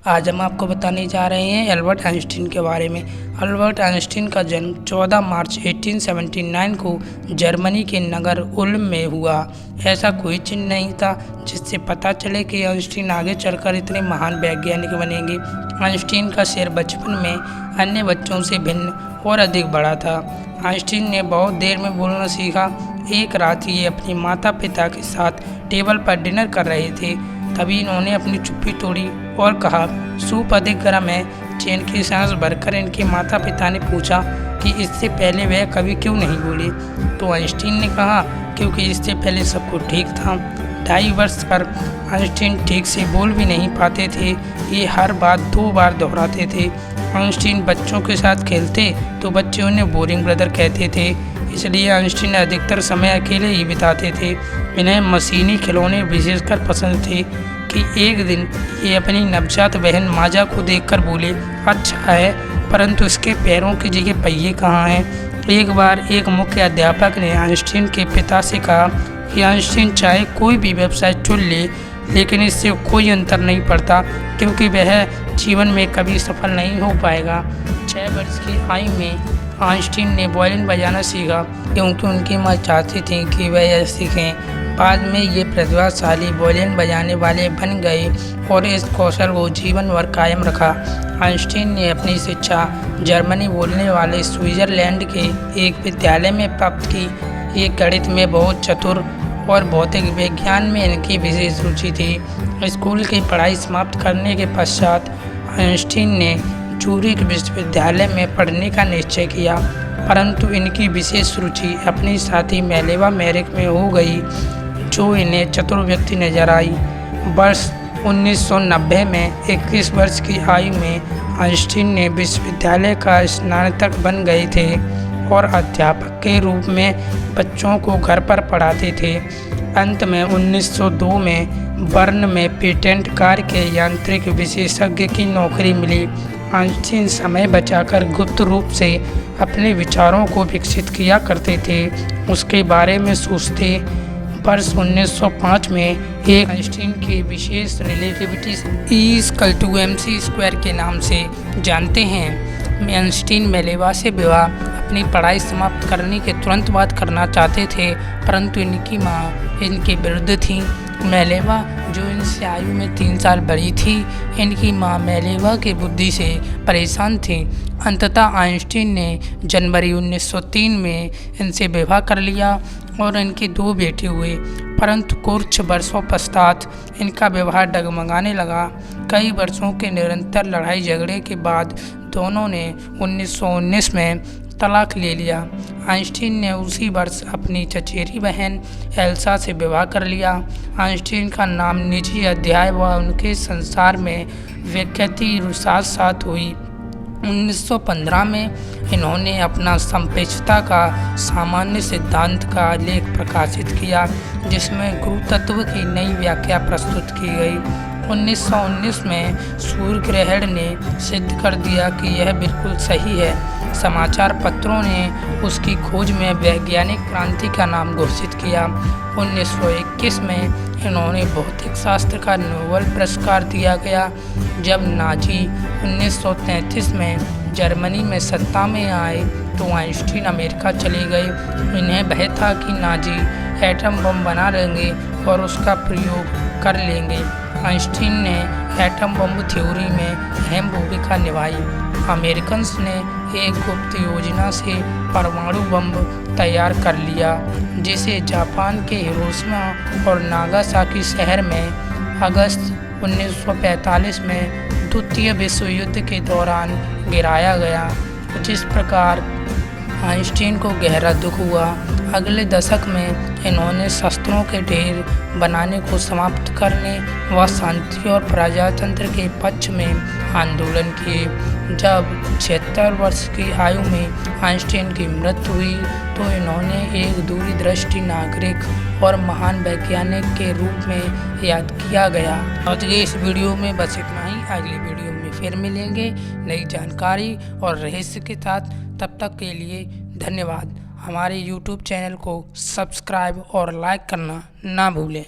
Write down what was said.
आज हम आपको बताने जा रहे हैं एल्बर्ट आइंस्टीन के बारे में। एल्बर्ट आइंस्टीन का जन्म 14 मार्च 1879 को जर्मनी के नगर उल्म में हुआ। ऐसा कोई चिन्ह नहीं था जिससे पता चले कि आइंस्टीन आगे चलकर इतने महान वैज्ञानिक बनेंगे। आइंस्टीन का सिर बचपन में अन्य बच्चों से भिन्न और अधिक बड़ा था। आइंस्टीन ने बहुत देर में बोलना सीखा। एक रात ये अपने माता पिता के साथ टेबल पर डिनर कर रहे थे, तभी इन्होंने अपनी चुप्पी तोड़ी और कहा, सूप अधिक गर्म है। चैन की सांस भरकर इनके माता पिता ने पूछा कि इससे पहले वह कभी क्यों नहीं बोले। तो आइंस्टीन ने कहा, क्योंकि इससे पहले सब कुछ ठीक था। 2.5 वर्ष पर आइंस्टीन ठीक से बोल भी नहीं पाते थे। ये हर बात 2 बार दोहराते थे। आइंस्टीन बच्चों के साथ खेलते तो बच्चे उन्हें बोरिंग ब्रदर कहते थे, इसलिए आइंस्टीन अधिकतर समय अकेले ही बिताते थे। इन्हें मशीनी खिलौने विशेषकर पसंद थे कि एक दिन ये अपनी नवजात बहन माजा को देखकर बोले, अच्छा है, परंतु इसके पैरों की जगह पहिए कहाँ हैं। एक बार एक मुख्य अध्यापक ने आइंस्टीन के पिता से कहा कि आइंस्टीन चाहे कोई भी व्यवसाय चुन ले, लेकिन इससे कोई अंतर नहीं पड़ता, क्योंकि वह जीवन में कभी सफल नहीं हो पाएगा। 6 वर्ष की आयु में आइंस्टीन ने वायलिन बजाना सीखा, क्योंकि उनकी माँ चाहती थी कि वह यह सीखें। बाद में ये प्रतिभाशाली वायलिन बजाने वाले बन गए और इस कौशल को जीवन भर कायम रखा। आइंस्टीन ने अपनी शिक्षा जर्मनी बोलने वाले स्विट्जरलैंड के एक विद्यालय में प्राप्त की। ये गणित में बहुत चतुर और भौतिक विज्ञान में इनकी विशेष रुचि थी। स्कूल की पढ़ाई समाप्त करने के पश्चात आइंस्टीन ने ज्यूरिख विश्वविद्यालय में पढ़ने का निश्चय किया, परंतु इनकी विशेष रुचि अपनी साथी मेलेवा मेरिक में हो गई, जो इन्हें चतुर व्यक्ति नजर आई। वर्ष 1990 में 21 वर्ष की आयु में आइंस्टीन ने विश्वविद्यालय का स्नातक बन गए थे और अध्यापक के रूप में बच्चों को घर पर पढ़ाते थे। अंत में 1902 में बर्न में पेटेंट कार्य के यांत्रिक विशेषज्ञ की नौकरी मिली। आइंस्टीन समय बचाकर गुप्त रूप से अपने विचारों को विकसित किया करते थे, उसके बारे में सोचते। वर्ष 1905 में एक आइंस्टीन के विशेष रिलेटिविटी E=mc² के नाम से जानते हैं। आइंस्टीन मेलेवा से विवाह अपनी पढ़ाई समाप्त करने के तुरंत बाद करना चाहते थे, परंतु इनकी माँ इनके विरुद्ध थी। मेलेवा, जो इनसे आयु में 3 साल बड़ी थी, इनकी माँ मेलेवा की बुद्धि से परेशान थी। अंततः आइंस्टीन ने जनवरी 1903 में इनसे विवाह कर लिया और इनके 2 बेटे हुए, परंतु कुछ वर्षों पश्चात इनका व्यवहार डगमगाने लगा। कई वर्षों के निरंतर लड़ाई झगड़े के बाद दोनों ने 1919 में तलाक ले लिया। आइंस्टीन ने उसी वर्ष अपनी चचेरी बहन एल्सा से विवाह कर लिया। आइंस्टीन का नाम निजी अध्याय व उनके संसार में विख्याति साथ साथ हुई। 1915 में इन्होंने अपना सापेक्षता का सामान्य सिद्धांत का लेख प्रकाशित किया, जिसमें गुरुत्व की नई व्याख्या प्रस्तुत की गई। 1919 में सूर्य ग्रहण ने सिद्ध कर दिया कि यह बिल्कुल सही है। समाचार पत्रों ने उसकी खोज में वैज्ञानिक क्रांति का नाम घोषित किया। 1921 में इन्होंने भौतिक शास्त्र का नोबेल पुरस्कार दिया गया। जब नाजी 1933 में जर्मनी में सत्ता में आए तो आइंस्टीन अमेरिका चले गए। इन्हें भय था कि नाजी एटम बम बना लेंगे और उसका प्रयोग कर लेंगे। आइंस्टीन ने एटम बम थ्योरी में अहम भूमिका निभाई। अमेरिकन्स ने एक गुप्त योजना से परमाणु बम तैयार कर लिया, जिसे जापान के हिरोशिमा और नागासाकी शहर में अगस्त 1945 में द्वितीय विश्व युद्ध के दौरान गिराया गया। जिस प्रकार आइंस्टीन को गहरा दुख हुआ। अगले दशक में इन्होंने शस्त्रों के ढेर बनाने को समाप्त करने व शांति और प्रजातंत्र के पक्ष में आंदोलन किए। जब 76 वर्ष की आयु में आइंस्टीन की मृत्यु हुई तो इन्होंने एक दूरदृष्टि नागरिक और महान वैज्ञानिक के रूप में याद किया गया। आज के इस वीडियो में बस इतना ही। अगली वीडियो में फिर मिलेंगे नई जानकारी और रहस्य के साथ। तब तक के लिए धन्यवाद। हमारे YouTube चैनल को सब्सक्राइब और लाइक करना ना भूलें।